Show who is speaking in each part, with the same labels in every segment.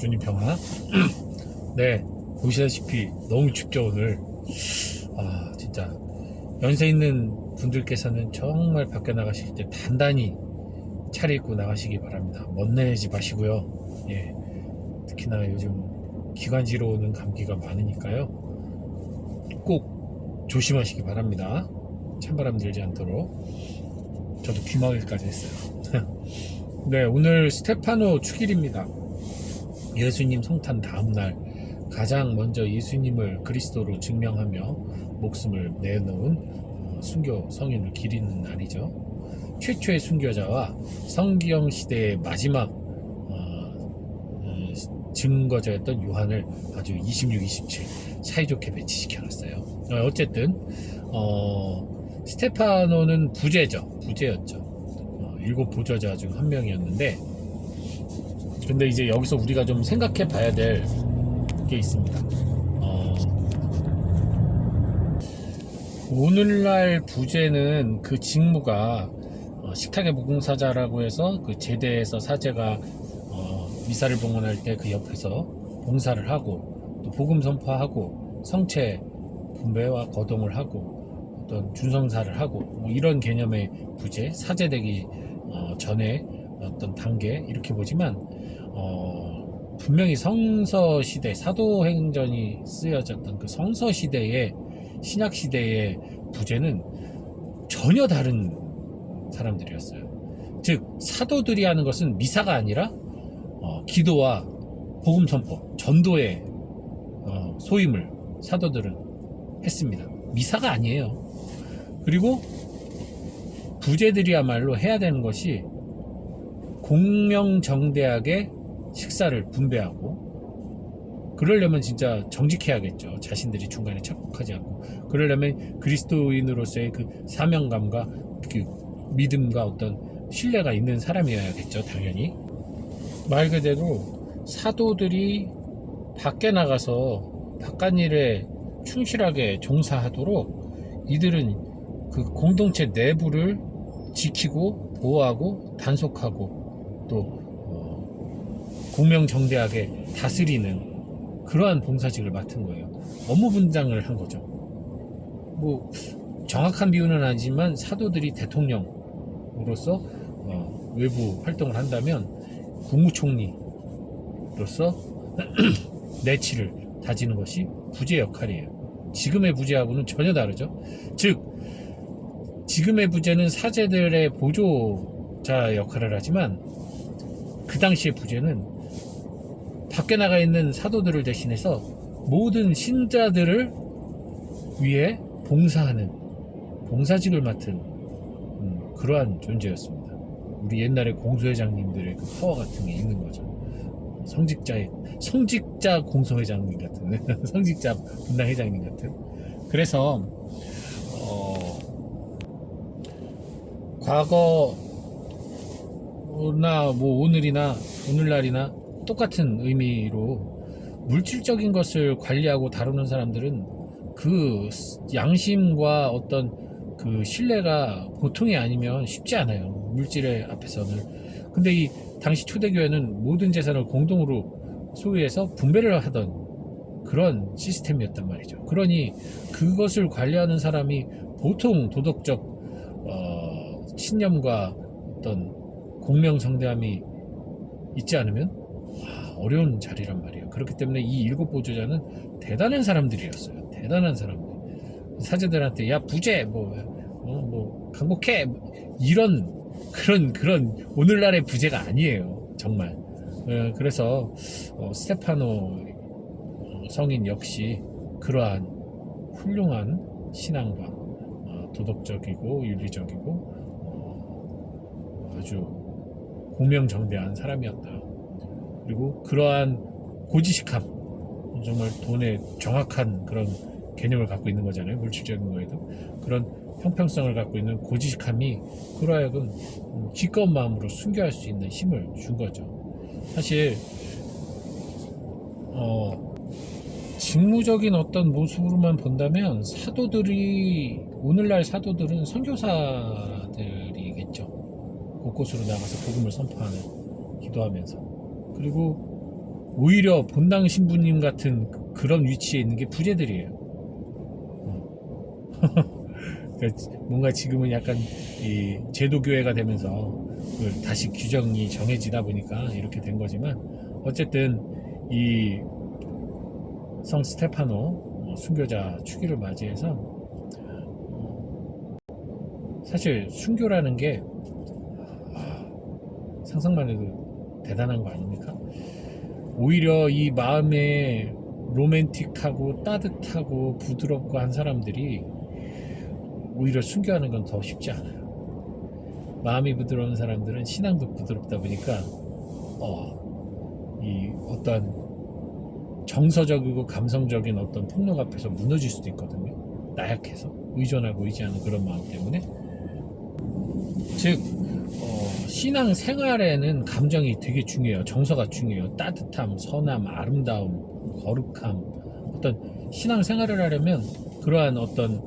Speaker 1: 주님 평화. 네, 보시다시피 너무 춥죠 오늘. 진짜 연세 있는 분들께서는 정말 밖에 나가실 때 단단히 차려입고 나가시기 바랍니다. 멋내지 마시고요. 예, 특히나 요즘 기관지로 오는 감기가 많으니까요. 꼭 조심하시기 바랍니다. 찬바람 들지 않도록. 저도 귀마개까지 했어요. 네, 오늘 스테파노 축일입니다. 예수님 성탄 다음날 가장 먼저 예수님을 그리스도로 증명하며 목숨을 내놓은 순교 성인을 기리는 날이죠. 최초의 순교자와 성경 시대의 마지막 증거자였던 요한을 아주 26, 27 사이좋게 배치시켜놨어요. 어쨌든 스테파노는 부제였죠. 7 보저자 중 한 명이었는데, 근데 이제 여기서 우리가 좀 생각해 봐야 될 게 있습니다. 오늘날 부제는 그 직무가 식탁의 무공사자라고 해서 그 제대에서 사제가 미사를 봉헌할 때 그 옆에서 봉사를 하고 또 복음 선포하고 성체 분배와 거동을 하고 어떤 준성사를 하고 뭐 이런 개념의 부제, 사제되기 전에 어떤 단계 이렇게 보지만 분명히 성서시대, 사도행전이 쓰여졌던 그 성서시대의 신약시대의 부제는 전혀 다른 사람들이었어요. 즉 사도들이 하는 것은 미사가 아니라 기도와 복음 선포, 전도의 소임을 사도들은 했습니다. 미사가 아니에요. 그리고 부제들이야말로 해야 되는 것이 공명정대하게 식사를 분배하고, 그러려면 진짜 정직해야겠죠. 자신들이 중간에 착복하지 않고. 그러려면 그리스도인으로서의 그 사명감과 그 믿음과 어떤 신뢰가 있는 사람이어야겠죠. 당연히. 말 그대로 사도들이 밖에 나가서 바깥일에 충실하게 종사하도록 이들은 그 공동체 내부를 지키고 보호하고 단속하고 또 공명정대하게 다스리는 그러한 봉사직을 맡은 거예요. 업무 분장을 한 거죠. 뭐 정확한 비유는 아니지만 사도들이 대통령으로서 외부 활동을 한다면 국무총리로서 내치를 다지는 것이 부제 역할이에요. 지금의 부제하고는 전혀 다르죠. 즉 지금의 부제는 사제들의 보조자 역할을 하지만 그 당시의 부제는 밖에 나가 있는 사도들을 대신해서 모든 신자들을 위해 봉사하는 봉사직을 맡은 그러한 존재였습니다. 우리 옛날에 공소회장님들의 그 파워 같은 게 있는 거죠. 성직자 공소회장님 같은 성직자 분당회장님 같은. 그래서 과거나 뭐 오늘날이나 똑같은 의미로 물질적인 것을 관리하고 다루는 사람들은 그 양심과 어떤 그 신뢰가 보통이 아니면 쉽지 않아요. 물질의 앞에서는. 근데 이 당시 초대교회는 모든 재산을 공동으로 소유해서 분배를 하던 그런 시스템이었단 말이죠. 그러니 그것을 관리하는 사람이 보통 도덕적 신념과 어떤 공명정대함이 있지 않으면 어려운 자리란 말이에요. 그렇기 때문에 이 7 보조자는 대단한 사람들이었어요. 대단한 사람들. 사제들한테 야 부제 뭐 강복해 이런 그런 오늘날의 부제가 아니에요. 정말. 그래서 스테파노 성인 역시 그러한 훌륭한 신앙과 도덕적이고 윤리적이고 아주 공명정대한 사람이었다. 그리고 그러한 고지식함, 정말 돈의 정확한 그런 개념을 갖고 있는 거잖아요. 물질적인 거에도. 그런 형평성을 갖고 있는 고지식함이 그로 하여금 기꺼운 마음으로 순교할 수 있는 힘을 준 거죠. 사실 직무적인 어떤 모습으로만 본다면 오늘날 사도들은 선교사들이겠죠. 곳곳으로 나가서 복음을 선포하는, 기도하면서. 그리고 오히려 본당 신부님 같은 그런 위치에 있는 게 부재들이에요. 그러니까 뭔가 지금은 약간 이 제도교회가 되면서 다시 규정이 정해지다 보니까 이렇게 된 거지만, 어쨌든 이 성 스테파노 순교자 축일을 맞이해서 사실 순교라는 게 상상만 해도 대단한 거 아닙니까? 오히려 이 마음에 로맨틱하고 따뜻하고 부드럽고 한 사람들이 오히려 순교하는 건 더 쉽지 않아요. 마음이 부드러운 사람들은 신앙도 부드럽다 보니까 이 어떤 정서적이고 감성적인 어떤 폭력 앞에서 무너질 수도 있거든요. 나약해서 의존하고 의지하는 그런 마음 때문에. 즉 신앙 생활에는 감정이 되게 중요해요. 정서가 중요해요. 따뜻함, 선함, 아름다움, 거룩함. 어떤 신앙 생활을 하려면 그러한 어떤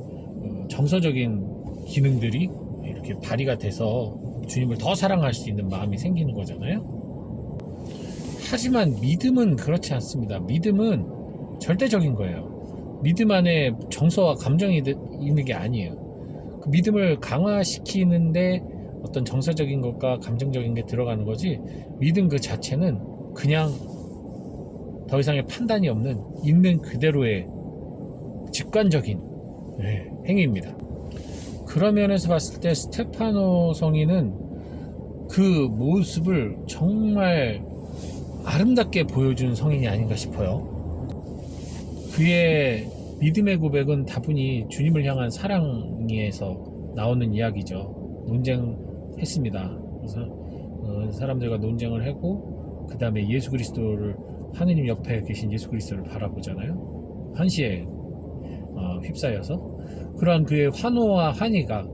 Speaker 1: 정서적인 기능들이 이렇게 발휘가 돼서 주님을 더 사랑할 수 있는 마음이 생기는 거잖아요. 하지만 믿음은 그렇지 않습니다. 믿음은 절대적인 거예요. 믿음 안에 정서와 감정이 있는 게 아니에요. 그 믿음을 강화시키는데 어떤 정서적인 것과 감정적인 게 들어가는 거지, 믿음 그 자체는 그냥 더 이상의 판단이 없는 있는 그대로의 직관적인 행위입니다. 그런 면에서 봤을 때 스테파노 성인은 그 모습을 정말 아름답게 보여준 성인이 아닌가 싶어요. 그의 믿음의 고백은 다분히 주님을 향한 사랑에서 나오는 이야기죠. 논쟁했습니다. 그래서 사람들과 논쟁을 하고 그 다음에 예수 그리스도를, 하느님 옆에 계신 예수 그리스도를 바라보잖아요. 환시에 휩싸여서 그러한 그의 환호와 환희가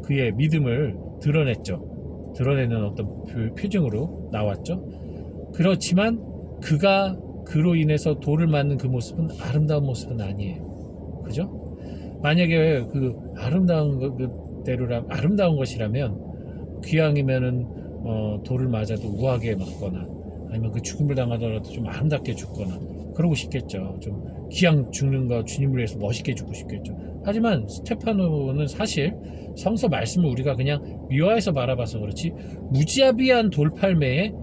Speaker 1: 그의 믿음을 드러냈죠. 드러내는 어떤 표징으로 나왔죠. 그렇지만 그가 그로 인해서 돌을 맞는 그 모습은 아름다운 모습은 아니에요. 그죠? 만약에 그 아름다운 것이라면, 귀향이면은 돌을 맞아도 우아하게 맞거나 아니면 그 죽음을 당하더라도 좀 아름답게 죽거나 그러고 싶겠죠. 좀 귀양 죽는 거 주님을 위해서 멋있게 죽고 싶겠죠. 하지만 스테파노는 사실 성서 말씀을 우리가 그냥 미화해서 바라봐서 그렇지, 무자비한 돌팔매에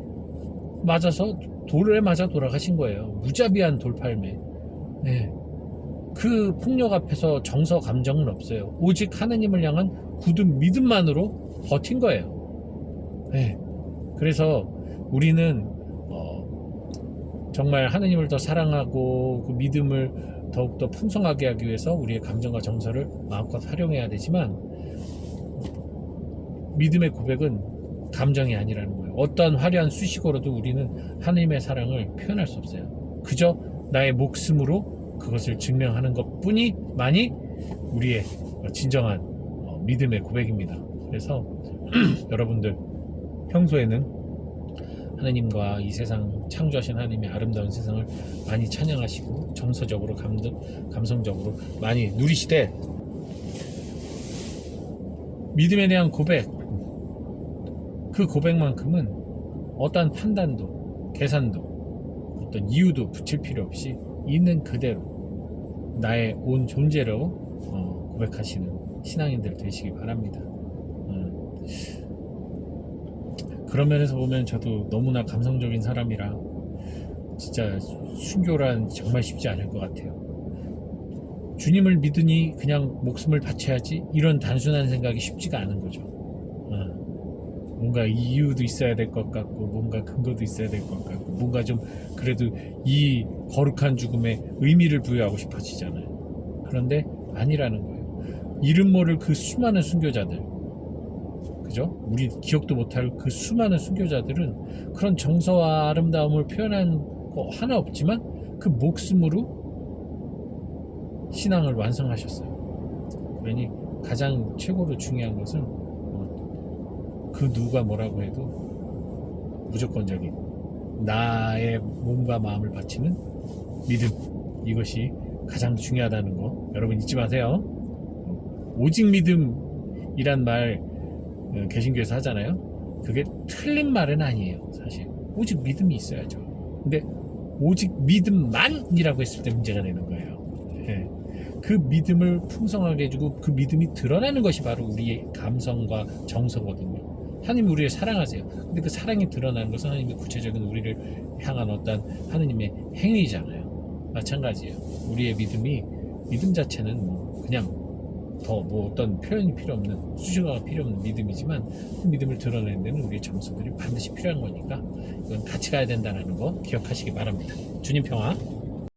Speaker 1: 맞아서 돌에 맞아 돌아가신 거예요. 무자비한 돌팔매. 네. 그 폭력 앞에서 정서 감정은 없어요. 오직 하느님을 향한 굳은 믿음만으로 버틴 거예요. 네. 그래서 우리는 정말 하느님을 더 사랑하고 그 믿음을 더욱더 풍성하게 하기 위해서 우리의 감정과 정서를 마음껏 활용해야 되지만, 믿음의 고백은 감정이 아니라는 거예요. 어떠한 화려한 수식어로도 우리는 하느님의 사랑을 표현할 수 없어요. 그저 나의 목숨으로 그것을 증명하는 것뿐이 만이 우리의 진정한 믿음의 고백입니다. 그래서 여러분들 평소에는 하느님과 이 세상 창조하신 하느님의 아름다운 세상을 많이 찬양하시고 정서적으로 감성적으로 많이 누리시되, 믿음에 대한 고백, 그 고백만큼은 어떠한 판단도 계산도 어떤 이유도 붙일 필요 없이 있는 그대로 나의 온 존재로 고백하시는 신앙인들 되시기 바랍니다. 그런 면에서 보면 저도 너무나 감성적인 사람이라 진짜 순교란 정말 쉽지 않을 것 같아요. 주님을 믿으니 그냥 목숨을 바쳐야지, 이런 단순한 생각이 쉽지가 않은 거죠. 뭔가 이유도 있어야 될 것 같고 뭔가 근거도 있어야 될 것 같고 뭔가 좀 그래도 이 거룩한 죽음에 의미를 부여하고 싶어지잖아요. 그런데 아니라는 거예요. 이름 모를 그 수많은 순교자들, 그죠? 우리 기억도 못할 그 수많은 순교자들은 그런 정서와 아름다움을 표현한 거 하나 없지만 그 목숨으로 신앙을 완성하셨어요. 그러니 가장 최고로 중요한 것은 그 누가 뭐라고 해도 무조건적인 나의 몸과 마음을 바치는 믿음, 이것이 가장 중요하다는 거 여러분 잊지 마세요. 오직 믿음이란 말 개신교에서 하잖아요. 그게 틀린 말은 아니에요. 사실 오직 믿음이 있어야죠. 근데 오직 믿음만이라고 했을 때 문제가 되는 거예요. 예. 그 믿음을 풍성하게 해주고 그 믿음이 드러나는 것이 바로 우리의 감성과 정서거든요. 하나님이 우리를 사랑하세요. 근데 그 사랑이 드러나는 것은 하나님의 구체적인 우리를 향한 어떤 하나님의 행위잖아요. 마찬가지예요. 우리의 믿음 자체는 뭐 그냥 더 뭐 어떤 표현이 필요 없는 수식어가 필요 없는 믿음이지만 그 믿음을 드러내는 데는 우리의 정서들이 반드시 필요한 거니까 이건 같이 가야 된다는 거 기억하시기 바랍니다. 주님 평화.